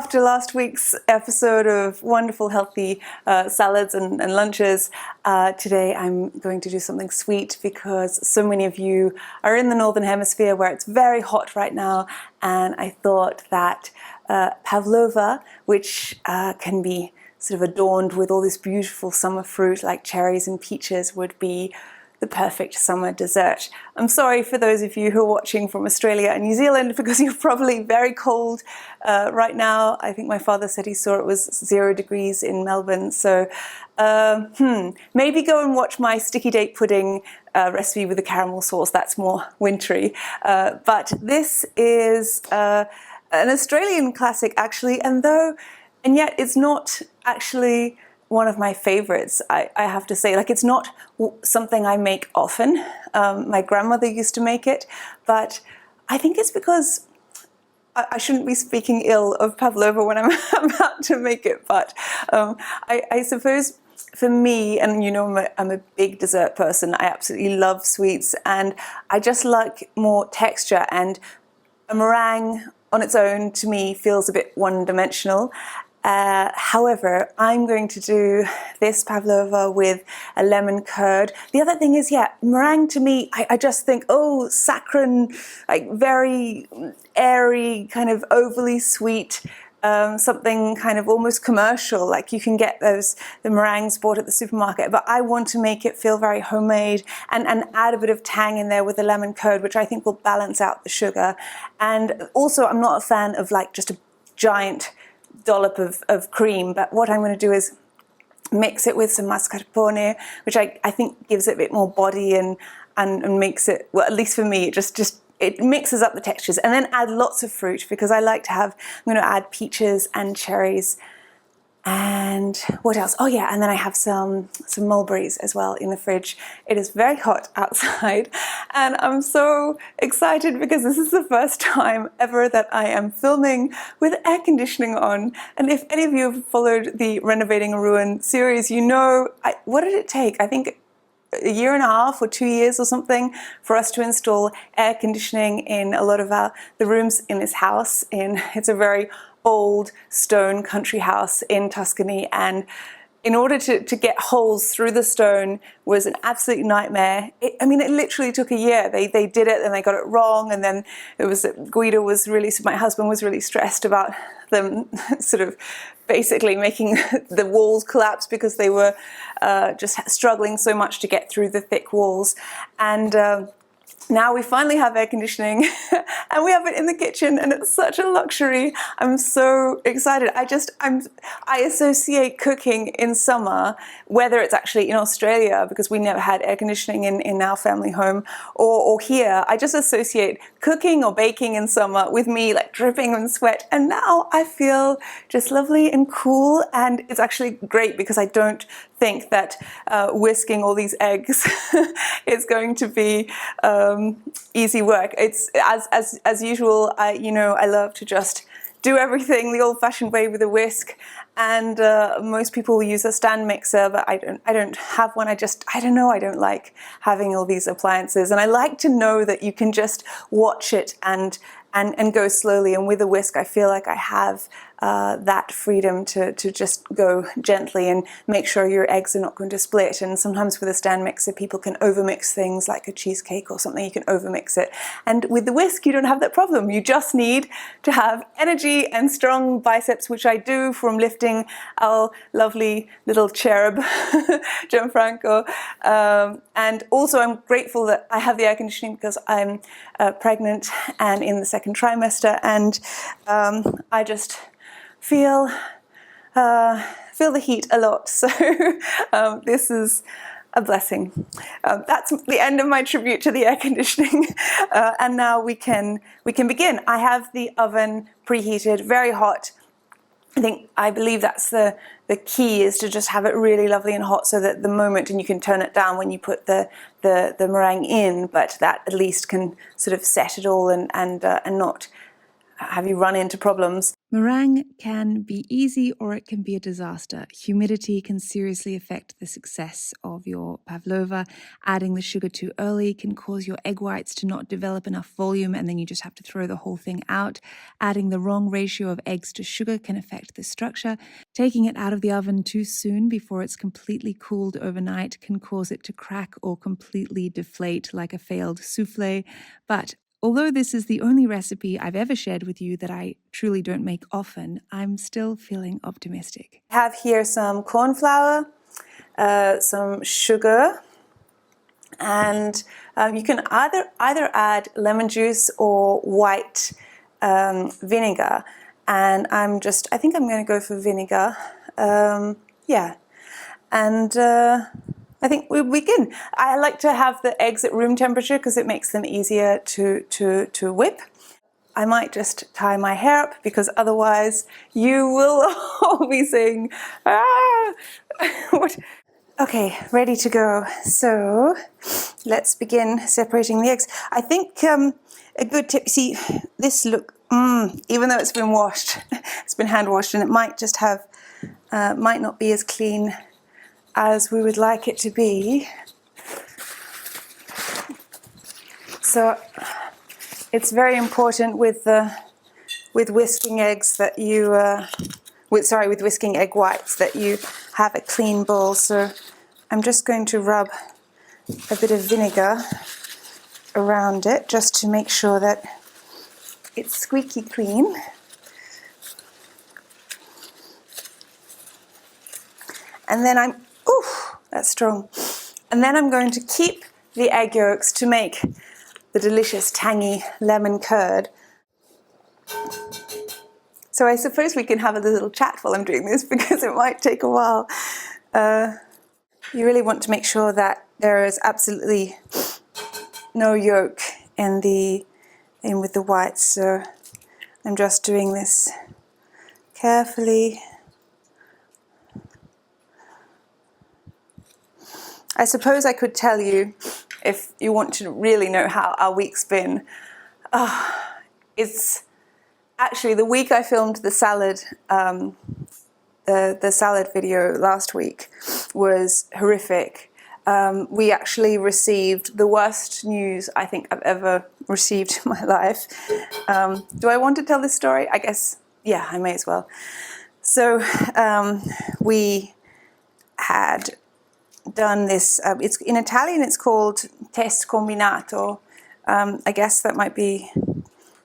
after last week's episode of wonderful healthy salads and lunches, today I'm going to do something sweet because so many of you are in the Northern Hemisphere where it's very hot right now, and I thought that Pavlova, which can be sort of adorned with all this beautiful summer fruit like cherries and peaches, would be the perfect summer dessert. I'm sorry for those of you who are watching from Australia and New Zealand because you're probably very cold right now. I think my father said he saw it was 0 degrees in Melbourne. So maybe go and watch my sticky date pudding recipe with the caramel sauce. That's more wintry. But this is an Australian classic actually, and yet it's not actually one of my favorites, I have to say. Like, it's not something I make often. My grandmother used to make it, but I think it's because I shouldn't be speaking ill of Pavlova when I'm about to make it, but I suppose for me, and you know I'm a big dessert person, I absolutely love sweets, and I just like more texture, and a meringue on its own to me feels a bit one-dimensional. However, I'm going to do this Pavlova with a lemon curd. The other thing is, meringue to me, I just think, oh, saccharine, like very airy, kind of overly sweet, something kind of almost commercial, like you can get the meringues bought at the supermarket, but I want to make it feel very homemade and add a bit of tang in there with the lemon curd, which I think will balance out the sugar. And also, I'm not a fan of like just a giant dollop of cream, but what I'm going to do is mix it with some mascarpone, which I think gives it a bit more body and makes it, well, at least for me, it mixes up the textures, and then add lots of fruit because I like to have, I'm going to add peaches and cherries. And what else? Oh yeah, and then I have some mulberries as well in the fridge. It is very hot outside, and I'm so excited because this is the first time ever that I am filming with air conditioning on. And if any of you have followed the Renovating a Ruin series, you know, what did it take? I think a year and a half or 2 years or something for us to install air conditioning in a lot of the rooms in this house. It's a very old stone country house in Tuscany, and in order to get holes through the stone was an absolute nightmare. It literally took a year. They did it and they got it wrong, and then my husband was really stressed about them sort of basically making the walls collapse because they were just struggling so much to get through the thick walls. And now we finally have air conditioning and we have it in the kitchen, and it's such a luxury. I'm so excited. I associate cooking in summer, whether it's actually in Australia, because we never had air conditioning in our family home, or here, I just associate cooking or baking in summer with me like dripping in sweat. And now I feel just lovely and cool, and it's actually great because I don't think that whisking all these eggs is going to be easy work. It's as usual. I love to just do everything the old-fashioned way with a whisk, and most people will use a stand mixer, but I don't have one. I don't know, I don't like having all these appliances, and I like to know that you can just watch it and go slowly. And with a whisk, I feel like I have that freedom to just go gently and make sure your eggs are not going to split. And sometimes with a stand mixer, people can overmix things like a cheesecake or something. You can overmix it. And with the whisk, you don't have that problem. You just need to have energy and strong biceps, which I do from lifting our lovely little cherub, Gianfranco. And also I'm grateful that I have the air conditioning because I'm pregnant and in the second trimester, and I just feel the heat a lot, so this is a blessing. That's the end of my tribute to the air conditioning, and now we can begin. I have the oven preheated, very hot. I believe that's the key, is to just have it really lovely and hot, so that the moment, and you can turn it down when you put the meringue in, but that at least can sort of set it all and not have you run into problems? Meringue can be easy or it can be a disaster. Humidity can seriously affect the success of your pavlova. Adding the sugar too early can cause your egg whites to not develop enough volume and then you just have to throw the whole thing out. Adding the wrong ratio of eggs to sugar can affect the structure. Taking it out of the oven too soon before it's completely cooled overnight can cause it to crack or completely deflate like a failed souffle. But although this is the only recipe I've ever shared with you that I truly don't make often, I'm still feeling optimistic. I have here some corn flour, some sugar, and you can either add lemon juice or white vinegar. And I think I'm going to go for vinegar. Yeah, and I think we begin. I like to have the eggs at room temperature because it makes them easier to whip. I might just tie my hair up because otherwise you will all be saying, ah! What? Okay, ready to go. So let's begin separating the eggs. I think a good tip, see this look, even though it's been washed, it's been hand washed and it might just have, might not be as clean as we would like it to be. So it's very important with whisking eggs that you, with whisking egg whites that you have a clean bowl. So I'm just going to rub a bit of vinegar around it just to make sure that it's squeaky clean. And then that's strong. And then I'm going to keep the egg yolks to make the delicious tangy lemon curd. So I suppose we can have a little chat while I'm doing this because it might take a while. You really want to make sure that there is absolutely no yolk in with the whites. So I'm just doing this carefully. I suppose I could tell you, if you want to really know how our week's been, it's actually the week I filmed the salad, the salad video last week was horrific. We actually received the worst news I think I've ever received in my life. Do I want to tell this story? I guess, yeah, I may as well. So we had done this, it's in Italian it's called test combinato. I guess that might be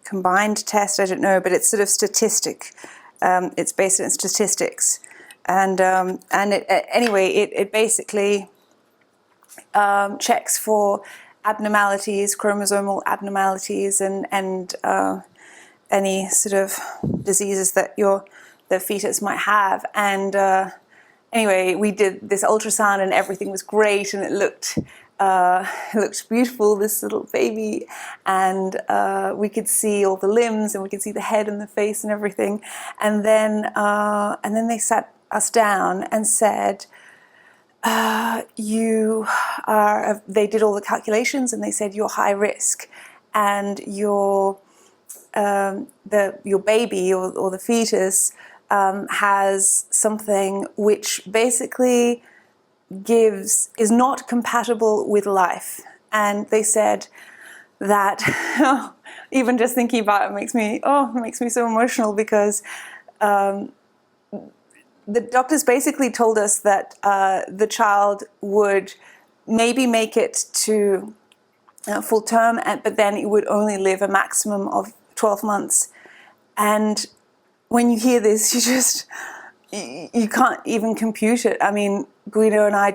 combined test, I don't know, but it's sort of statistic. It's based on statistics. And it basically checks for abnormalities, chromosomal abnormalities, and any sort of diseases that the fetus might have. And anyway, we did this ultrasound and everything was great and it looked beautiful, this little baby, and we could see all the limbs and we could see the head and the face and everything. And then they sat us down and said, they did all the calculations and they said you're high risk and your baby or the fetus has something which basically is not compatible with life. And they said that even just thinking about it makes me so emotional, because the doctors basically told us that the child would maybe make it to full term, but then it would only live a maximum of 12 months. And when you hear this, you can't even compute it. I mean, Guido and I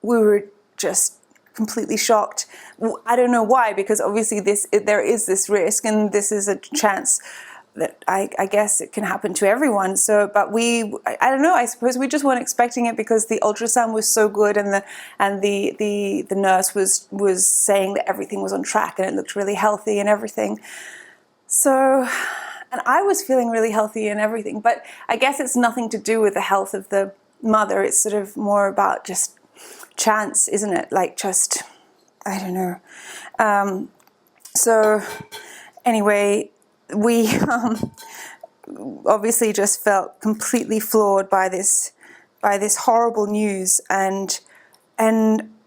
we were just completely shocked. I don't know why, because obviously there is this risk, and this is a chance that I guess it can happen to everyone. So, but I don't know, I suppose we just weren't expecting it because the ultrasound was so good, and the nurse was saying that everything was on track and it looked really healthy and everything. So, and I was feeling really healthy and everything, but I guess it's nothing to do with the health of the mother. It's sort of more about just chance, isn't it? Like, just, I don't know. So anyway, we obviously just felt completely floored by this horrible news, and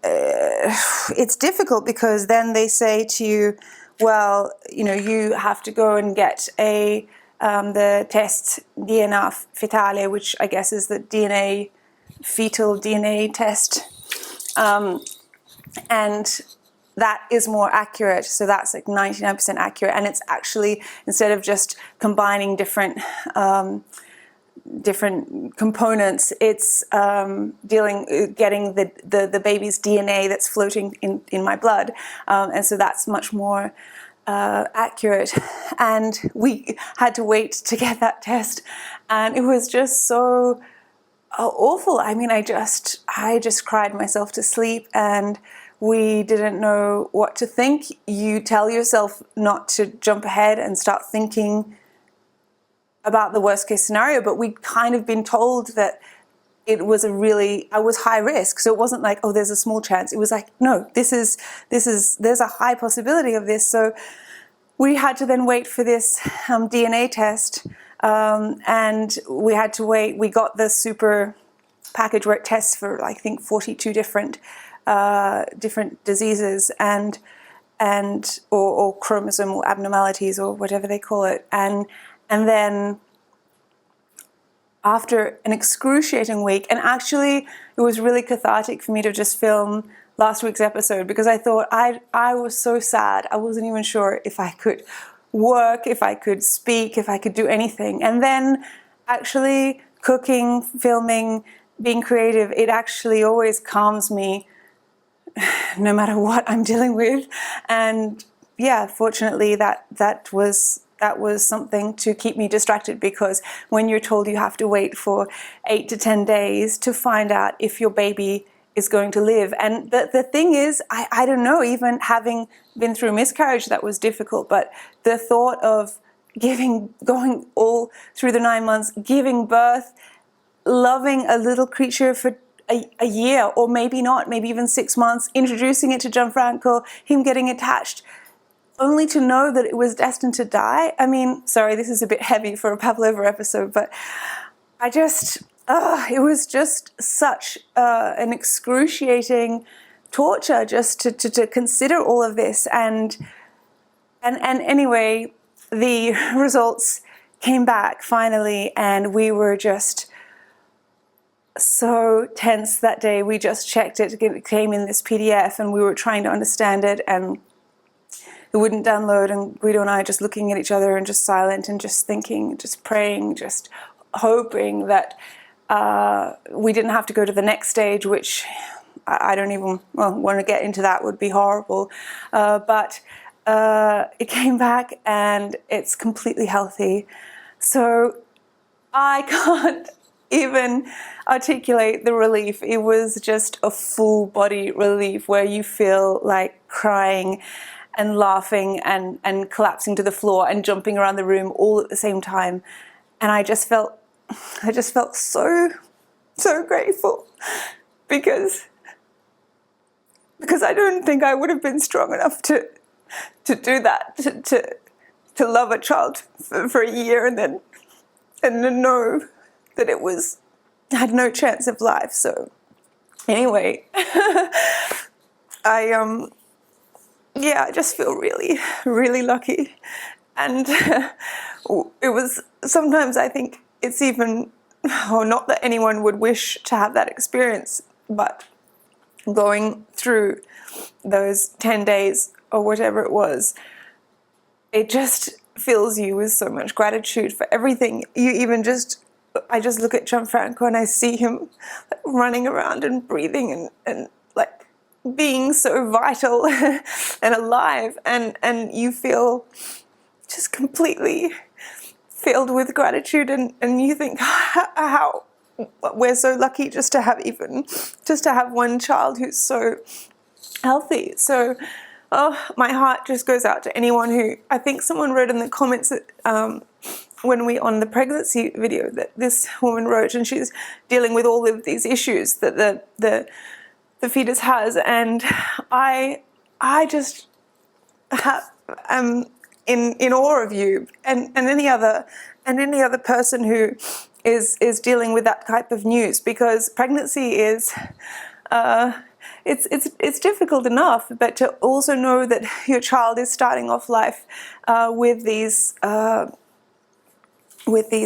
it's difficult because then they say to you, well, you have to go and get the test DNA fetale, which I guess is the fetal DNA test, and that is more accurate. So that's like 99% accurate, and it's actually, instead of just combining different components, it's getting the baby's DNA that's floating in my blood, and so that's much more accurate. And we had to wait to get that test, and it was just so awful. I mean, I just cried myself to sleep, and we didn't know what to think. You tell yourself not to jump ahead and start thinking about the worst case scenario, but we'd kind of been told that it was I was high risk. So it wasn't like, oh, there's a small chance. It was like, no, there's a high possibility of this. So we had to then wait for this DNA test, and we had to wait. We got the super package where it tests for, I think, 42 different diseases and or chromosomal abnormalities or whatever they call it, and then after an excruciating week, and actually it was really cathartic for me to just film last week's episode, because I thought I was so sad. I wasn't even sure if I could work, if I could speak, if I could do anything. And then actually cooking, filming, being creative, it actually always calms me no matter what I'm dealing with. And yeah, fortunately that was something to keep me distracted, because when you're told you have to wait for 8 to 10 days to find out if your baby is going to live. And the thing is, I don't know, even having been through miscarriage, that was difficult, but the thought of going all through the 9 months, giving birth, loving a little creature for a year, or maybe not, maybe even 6 months, introducing it to Gianfranco, him getting attached, only to know that it was destined to die. I mean, sorry, this is a bit heavy for a Pavlova episode, but it was just such an excruciating torture just to consider all of this. And anyway, the results came back finally, and we were just so tense that day. We just checked it. It came in this PDF, and we were trying to understand it, and it wouldn't download, and Guido and I just looking at each other and just silent and just thinking, just praying, just hoping that we didn't have to go to the next stage, which I don't even want to get into. That would be horrible. But it came back, and it's completely healthy. So I can't even articulate the relief. It was just a full body relief where you feel like crying and laughing and collapsing to the floor and jumping around the room all at the same time. And I just felt so grateful, because I don't think I would have been strong enough to do that, to love a child for a year and then know that it had no chance of life. So anyway, I just feel really, really lucky. And it was, sometimes I think it's even, not that anyone would wish to have that experience, but going through those 10 days or whatever it was, it just fills you with so much gratitude for everything. I just look at Gianfranco and I see him running around and breathing and like being so vital and alive, and you feel just completely filled with gratitude, and you think how we're so lucky just to have one child who's so healthy. So my heart just goes out to anyone who, I think someone wrote in the comments that when we on the pregnancy video that this woman wrote, and she's dealing with all of these issues that the fetus has, and I just am in awe of you and any other person who is dealing with that type of news, because pregnancy is it's difficult enough, but to also know that your child is starting off life with these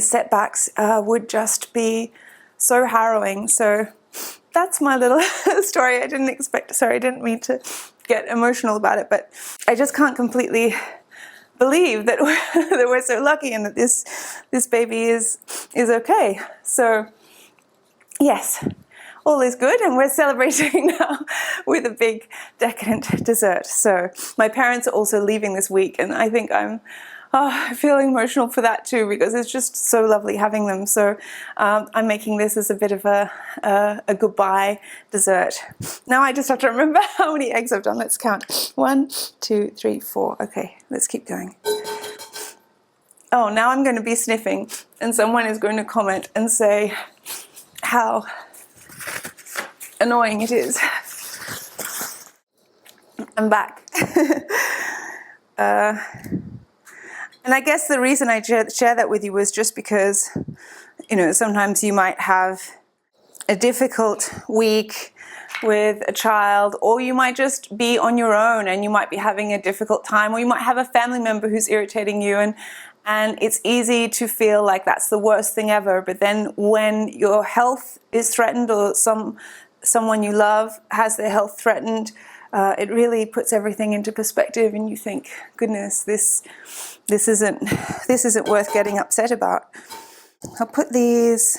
setbacks would just be so harrowing. So that's my little story. I didn't mean to get emotional about it, but I just can't completely believe that we're so lucky and that this baby is okay. So yes, all is good, and we're celebrating now with a big decadent dessert. So my parents are also leaving this week, and I think I feel emotional for that too, because it's just so lovely having them. So I'm making this as a bit of a goodbye dessert. Now I just have to remember how many eggs I've done. Let's count. 1, 2, 3, 4. Okay, let's keep going. Oh, now I'm going to be sniffing, and someone is going to comment and say how annoying it is. I'm back. And I guess the reason I share that with you was just because, sometimes you might have a difficult week with a child, or you might just be on your own and you might be having a difficult time, or you might have a family member who's irritating you, and it's easy to feel like that's the worst thing ever. But then when your health is threatened, or someone you love has their health threatened, it really puts everything into perspective, and you think, goodness, this isn't worth getting upset about. I'll put these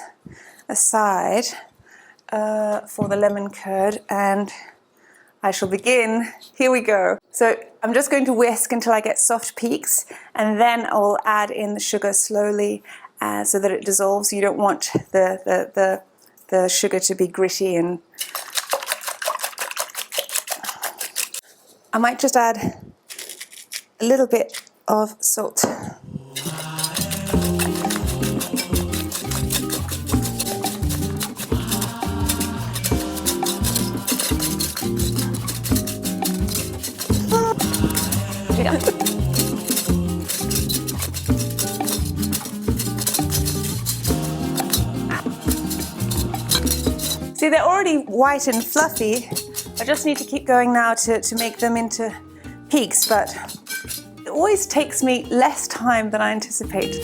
aside for the lemon curd, and I shall begin. Here we go. So I'm just going to whisk until I get soft peaks, and then I'll add in the sugar slowly so that it dissolves. You don't want the sugar to be gritty, and I might just add a little bit of salt. Yeah. See, they're already white and fluffy. I just need to keep going now to make them into peaks, but it always takes me less time than I anticipate.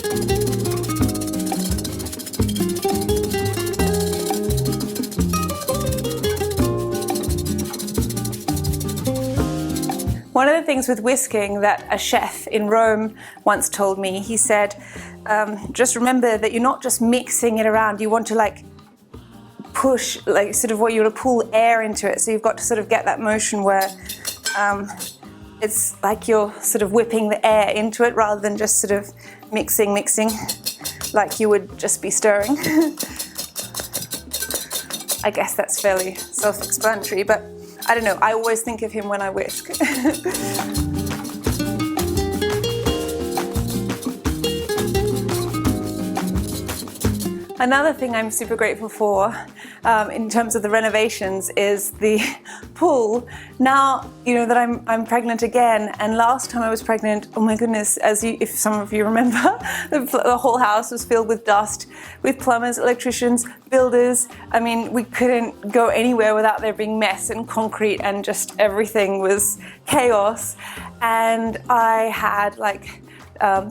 One of the things with whisking that a chef in Rome once told me, he said, just remember that you're not just mixing it around, you want to push, sort of what you want to pull air into it. So you've got to sort of get that motion where it's like you're sort of whipping the air into it rather than just sort of mixing like you would just be stirring. I guess that's fairly self-explanatory, but I don't know, I always think of him when I whisk. Another thing I'm super grateful for in terms of the renovations is the pool. Now, that I'm pregnant again, and last time I was pregnant, oh my goodness, if some of you remember, the whole house was filled with dust, with plumbers, electricians, builders. I mean, we couldn't go anywhere without there being mess and concrete, and just everything was chaos. And I had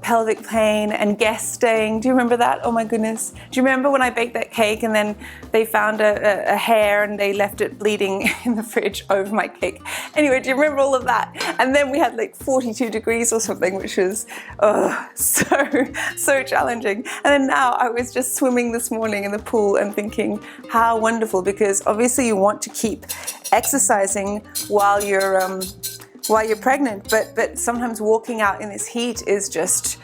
pelvic pain and guest staying. Do you remember that? Oh my goodness. Do you remember when I baked that cake and then they found a hair and they left it bleeding in the fridge over my cake? Anyway, do you remember all of that? And then we had 42 degrees or something, which was so challenging. And then now I was just swimming this morning in the pool and thinking how wonderful, because obviously you want to keep exercising while you're pregnant, but sometimes walking out in this heat is just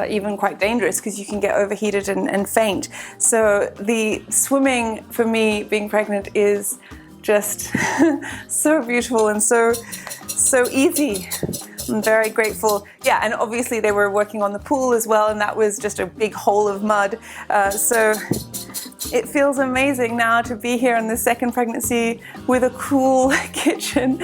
even quite dangerous, because you can get overheated and faint. So the swimming for me, being pregnant, is just so beautiful and so easy. I'm very grateful. Yeah, and obviously they were working on the pool as well, and that was just a big hole of mud. So It feels amazing now to be here in the second pregnancy with a cool kitchen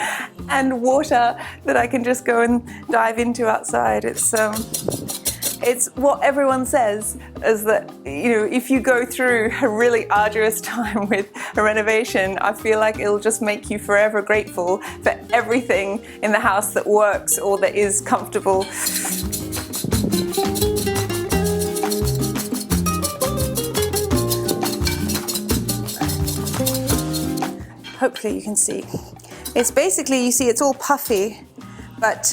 and water that I can just go and dive into outside. It's what everyone says, is that, you know, if you go through a really arduous time with a renovation, I feel like it'll just make you forever grateful for everything in the house that works or that is comfortable. Hopefully you can see. It's basically, you see, it's all puffy, but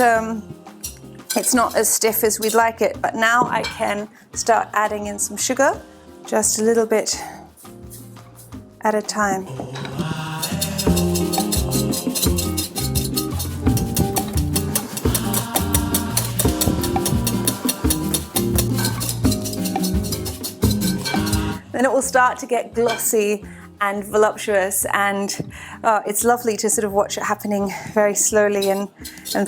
it's not as stiff as we'd like it. But now I can start adding in some sugar, just a little bit at a time. Then it will start to get glossy and voluptuous, and it's lovely to sort of watch it happening very slowly and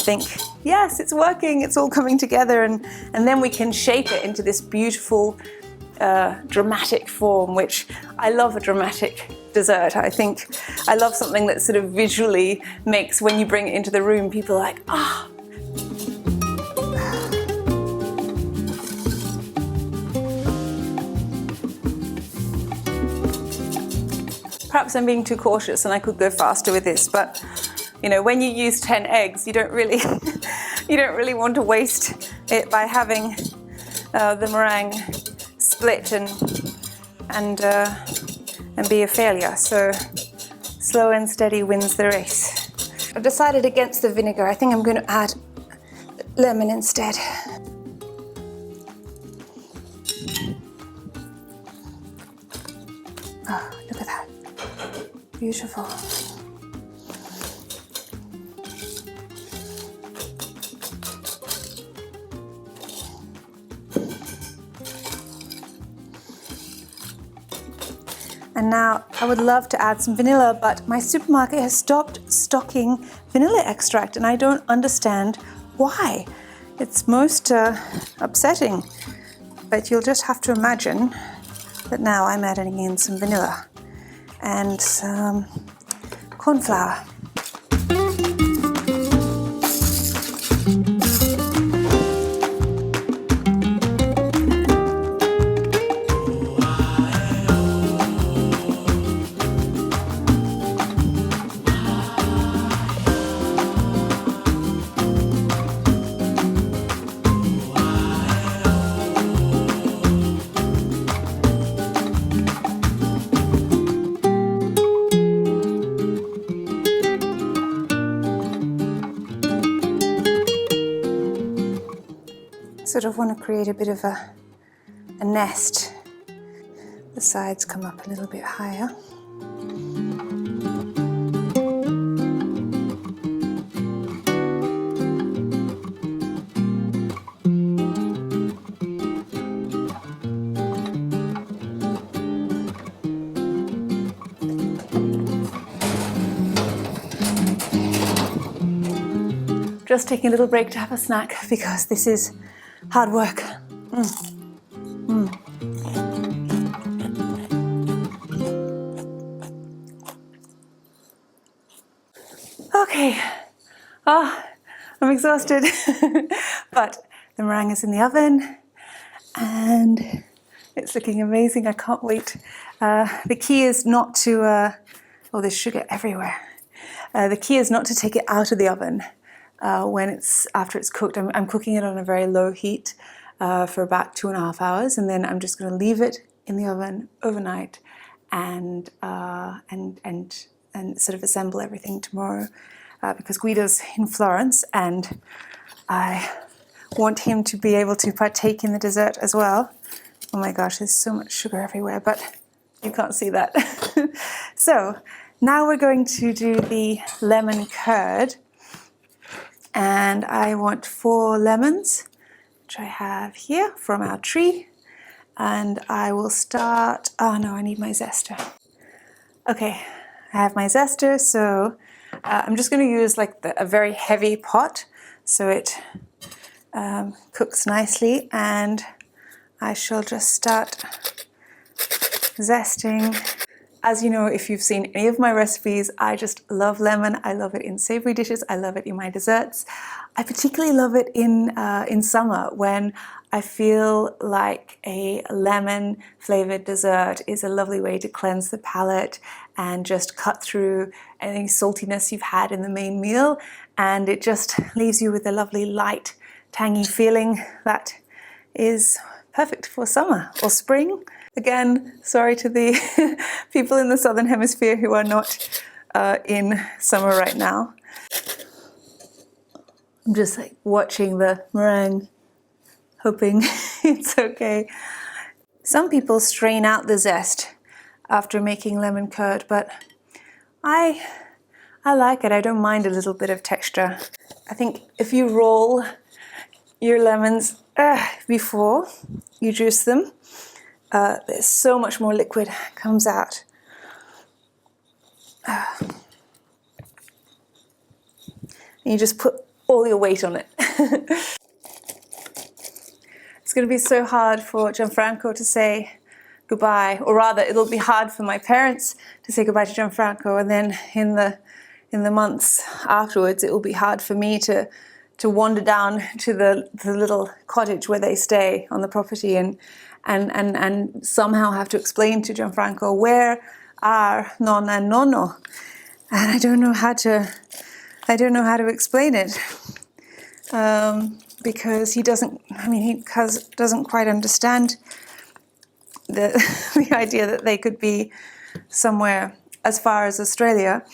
think, yes, it's working, it's all coming together, and then we can shape it into this beautiful dramatic form, which I love. A dramatic dessert. I think I love something that sort of visually makes, when you bring it into the room, people are like, ah. Perhaps I'm being too cautious and I could go faster with this, but you know, when you use 10 eggs, you don't really want to waste it by having the meringue split and be a failure. So slow and steady wins the race. I've decided against the vinegar. I think I'm going to add lemon instead. Oh, look at that. Beautiful. And now I would love to add some vanilla, but my supermarket has stopped stocking vanilla extract and I don't understand why. It's most upsetting, but you'll just have to imagine that now I'm adding in some vanilla and some corn flour. Sort of want to create a bit of a nest. The sides come up a little bit higher. Just taking a little break to have a snack because this is hard work. Okay, I'm exhausted, but the meringue is in the oven and it's looking amazing. I can't wait. The key is not to, oh, there's sugar everywhere. The key is not to take it out of the oven after it's cooked. I'm cooking it on a very low heat for about 2.5 hours, and then I'm just going to leave it in the oven overnight and sort of assemble everything tomorrow because Guido's in Florence and I want him to be able to partake in the dessert as well. Oh my gosh, there's so much sugar everywhere, but you can't see that. So now we're going to do the lemon curd. And I want 4 lemons, which I have here from our tree. And I will start, oh no, I need my zester. Okay, I have my zester, so I'm just going to use like a very heavy pot so it cooks nicely. And I shall just start zesting. As you know, if you've seen any of my recipes, I just love lemon. I love it in savory dishes. I love it in my desserts. I particularly love it in summer when I feel like a lemon flavored dessert is a lovely way to cleanse the palate and just cut through any saltiness you've had in the main meal. And it just leaves you with a lovely light, tangy feeling that is perfect for summer or spring. Again, sorry to the people in the Southern Hemisphere who are not in summer right now. I'm just like watching the meringue, hoping it's okay. Some people strain out the zest after making lemon curd, but I like it. I don't mind a little bit of texture. I think if you roll your lemons before you juice them, there's so much more liquid comes out. And you just put all your weight on it. It's going to be so hard for Gianfranco to say goodbye, or rather it'll be hard for my parents to say goodbye to Gianfranco, and then in the months afterwards it will be hard for me to wander down to the little cottage where they stay on the property and somehow have to explain to Gianfranco where are nonna and nonno, and I don't know how to explain it, because he doesn't quite understand the idea that they could be somewhere as far as Australia,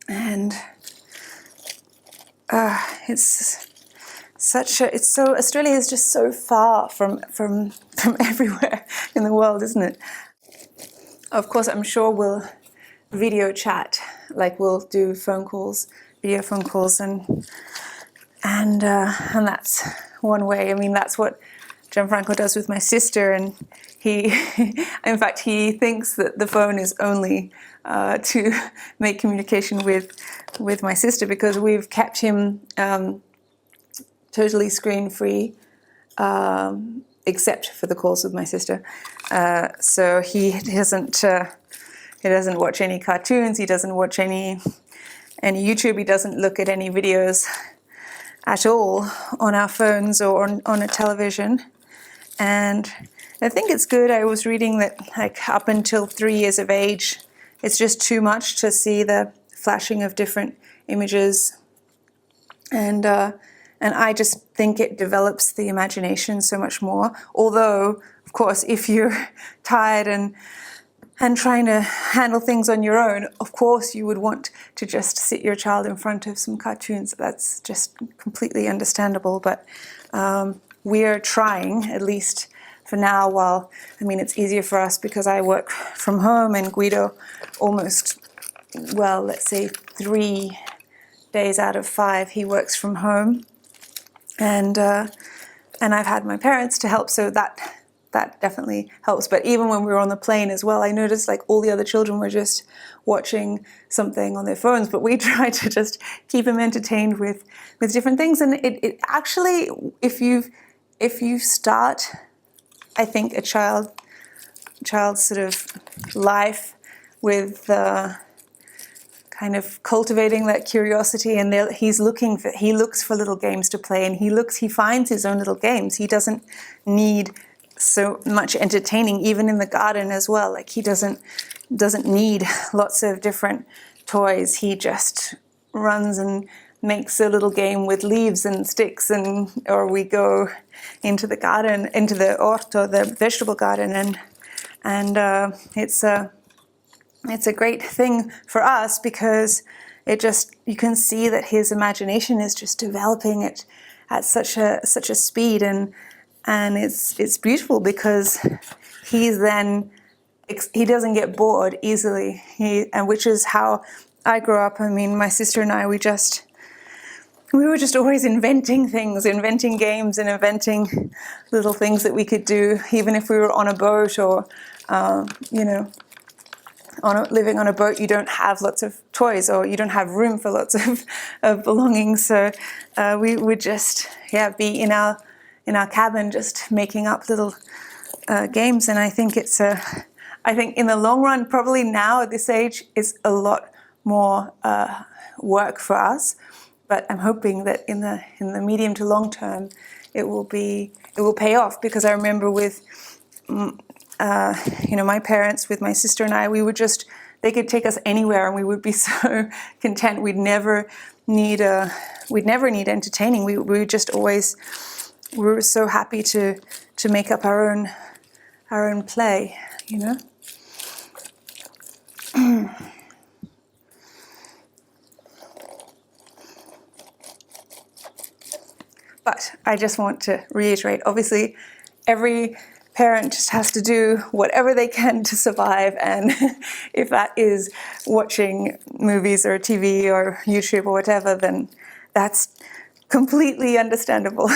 and Australia is just so far from everywhere in the world, isn't it? Of course, I'm sure we'll video chat, like we'll do video phone calls, and that's one way. I mean, that's what Gianfranco does with my sister, and in fact, he thinks that the phone is only to make communication with my sister, because we've kept him totally screen-free, except for the calls with my sister. So he doesn't watch any cartoons. He doesn't watch any YouTube. He doesn't look at any videos at all on our phones or on a television. And I think it's good. I was reading that like up until 3 years of age, it's just too much to see the flashing of different images, and I just think it develops the imagination so much more. Although, of course, if you're tired and trying to handle things on your own, of course you would want to just sit your child in front of some cartoons. That's just completely understandable. But we're trying, at least for now, it's easier for us because I work from home, and Guido almost, let's say 3 days out of 5, he works from home. And I've had my parents to help, so that definitely helps. But even when we were on the plane as well, I noticed like all the other children were just watching something on their phones, but we tried to just keep them entertained with different things. And it actually, if you start, I think, a child's sort of life with kind of cultivating that curiosity, and he looks for little games to play, and he finds his own little games. He doesn't need so much entertaining, even in the garden as well. Like he doesn't need lots of different toys. He just runs and makes a little game with leaves and sticks, or we go into the garden, into the orto, the vegetable garden, and it's a great thing for us because you can see that his imagination is just developing it at such a speed, and it's beautiful because he doesn't get bored easily, which is how I grew up. I mean, my sister and I, we were just always inventing things, inventing games, and inventing little things that we could do, even if we were on a boat or living on a boat. You don't have lots of toys, or you don't have room for lots of belongings. So we would just be in our cabin, just making up little games. And I think I think in the long run, probably now at this age, it's a lot more work for us. But I'm hoping that in the medium to long term, it will pay off. Because I remember with my parents, with my sister and I, they could take us anywhere and we would be so content. We'd never need entertaining. We would just always, we were so happy to make up our own play, you know. But I just want to reiterate, obviously, every parent just has to do whatever they can to survive, and if that is watching movies or TV or YouTube or whatever, then that's completely understandable.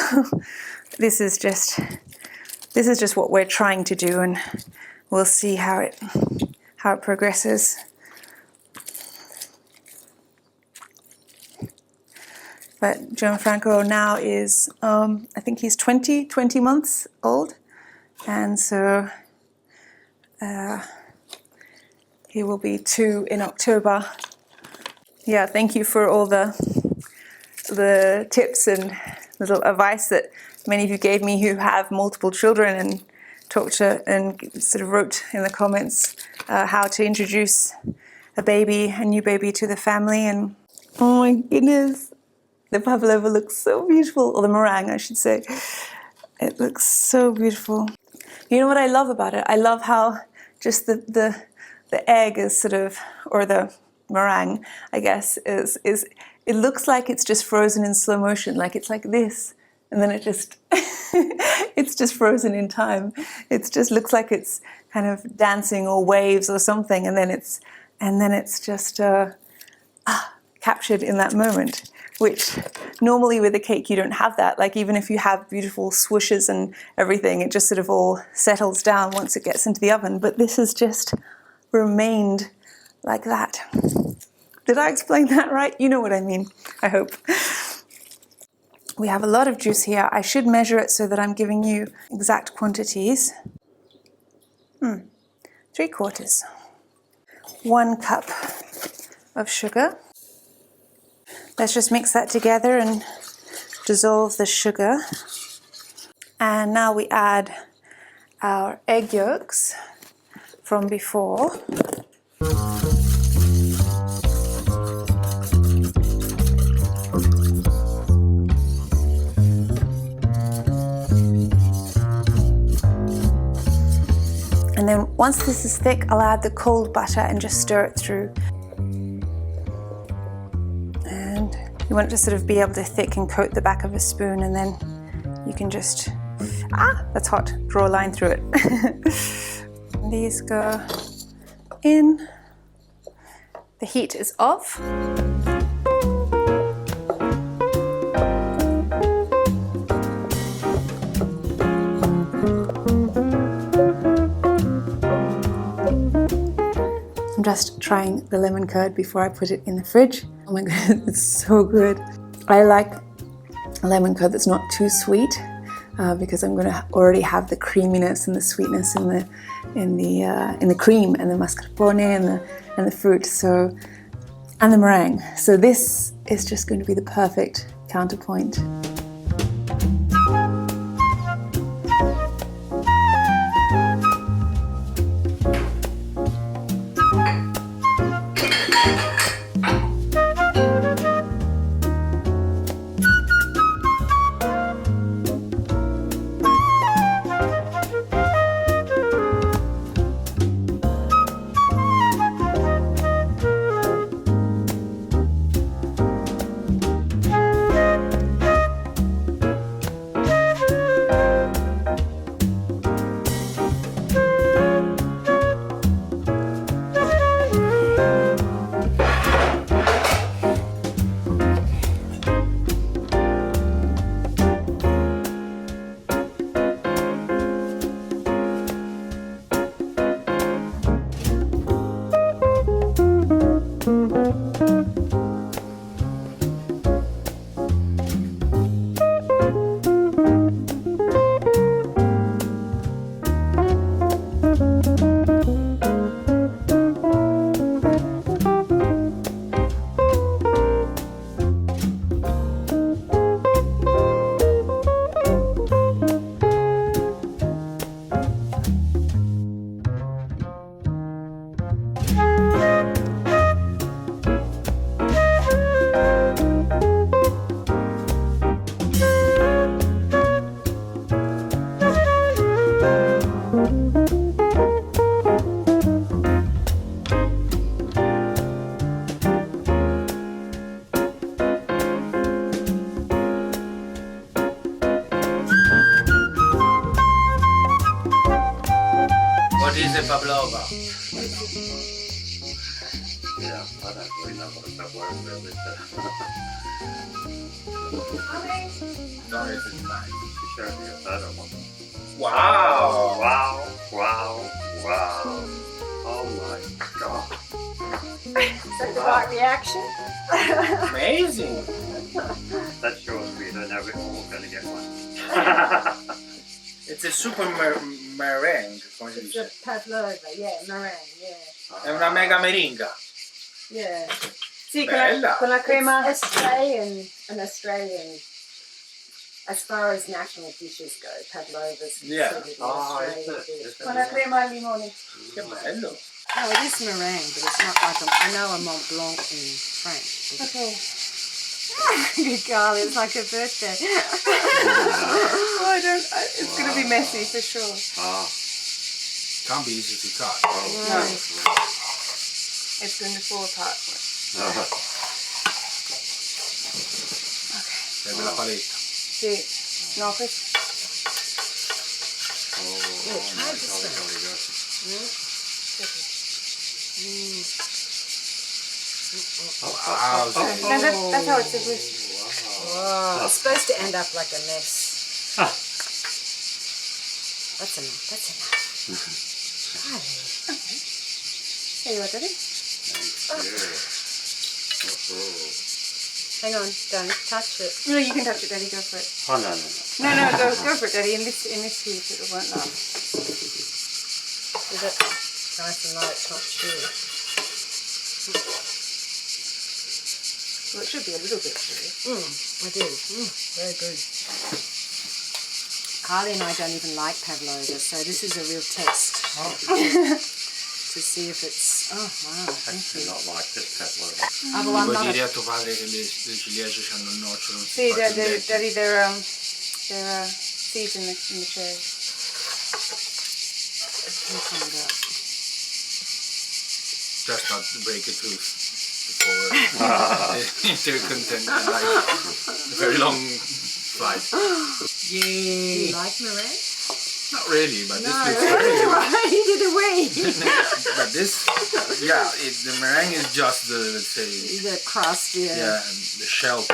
This is just what we're trying to do, and we'll see how it progresses. But Gianfranco now is, I think he's 20 months old. And so he will be 2 in October. Yeah, thank you for all the tips and little advice that many of you gave me who have multiple children, and talked to and sort of wrote in the comments how to introduce a new baby to the family. And oh my goodness, the Pavlova looks so beautiful, or the meringue, I should say. It looks so beautiful. You know what I love about it? I love how just the egg is sort of, or the meringue, I guess, is it looks like it's just frozen in slow motion, like it's like this, and then it just it's just frozen in time. It just looks like it's kind of dancing or waves or something, and then it's just captured in that moment. Which normally with a cake you don't have that. Like even if you have beautiful swooshes and everything, it just sort of all settles down once it gets into the oven. But this has just remained like that. Did I explain that right? You know what I mean, I hope. We have a lot of juice here. I should measure it so that I'm giving you exact quantities. 3/4. 1 cup of sugar. Let's just mix that together and dissolve the sugar. And now we add our egg yolks from before. And then once this is thick, I'll add the cold butter and just stir it through. You want it to sort of be able to thick and coat the back of a spoon, and then you can just, that's hot, draw a line through it. These go in. The heat is off. I'm just trying the lemon curd before I put it in the fridge. Oh my god, it's so good. I like a lemon curd that's not too sweet because I'm going to already have the creaminess and the sweetness in the cream and the mascarpone and the fruit, so, and the meringue. So this is just going to be the perfect counterpoint. Yeah, I don't really know what a pavlova is. No, it's mine. You showed me a better one. Wow! Wow, wow, wow. Oh my god. Is that the right reaction? Amazing! That shows me that now we're all gonna get one. It's a super meringue, come si It's a dice? pavlova, yeah, meringue, yeah. È una mega meringa. Yeah. Sì, Bella. con la crema. It's Australian, as far as national dishes go, pavlova's Yeah. considered an Oh, Australian is it? dish. Con la crema al limone. Che bello! No, it is meringue, but it's not like I know a Mont Blanc in French. Okay. Good girl, it's like a birthday. Oh, it's going to be messy for sure. Ah, Can't be easy to cut. No. It's going to fall apart. Serve la paletta. Sì. No, questo. hard to smell. Wow! No, that's how it's supposed to. Oh, it's supposed to end up like a mess. Ah. That's enough. That's enough. There you are, Daddy. thank you. Oh, Hang on, don't touch it. No, you can touch it, Daddy. Go for it. oh no, no, no. Go for it, Daddy. In this heat, it won't last. Is it nice and light? It's not chewy. Well, it should be a little bit chewy. It is. Very good. Carly and I don't even like pavlova, so this is a real test to see if it's. Oh wow! Thank Actually, you. not like this pavlova. Well, I'm Vuoi not. dire a tuo padre che le ciliegie hanno il nocciolo? Non si See, fa più Daddy, there are seeds in the cherry. We'll find out. Just not break a tooth before intercontinental like a very long flight. Do Yay! you like meringue? Not really, but No, this looks very good. right. You did a wee. But this, yeah, the meringue is just the, let's say, The crust, yeah. yeah, the shell.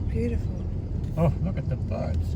Beautiful. Oh, look at the birds.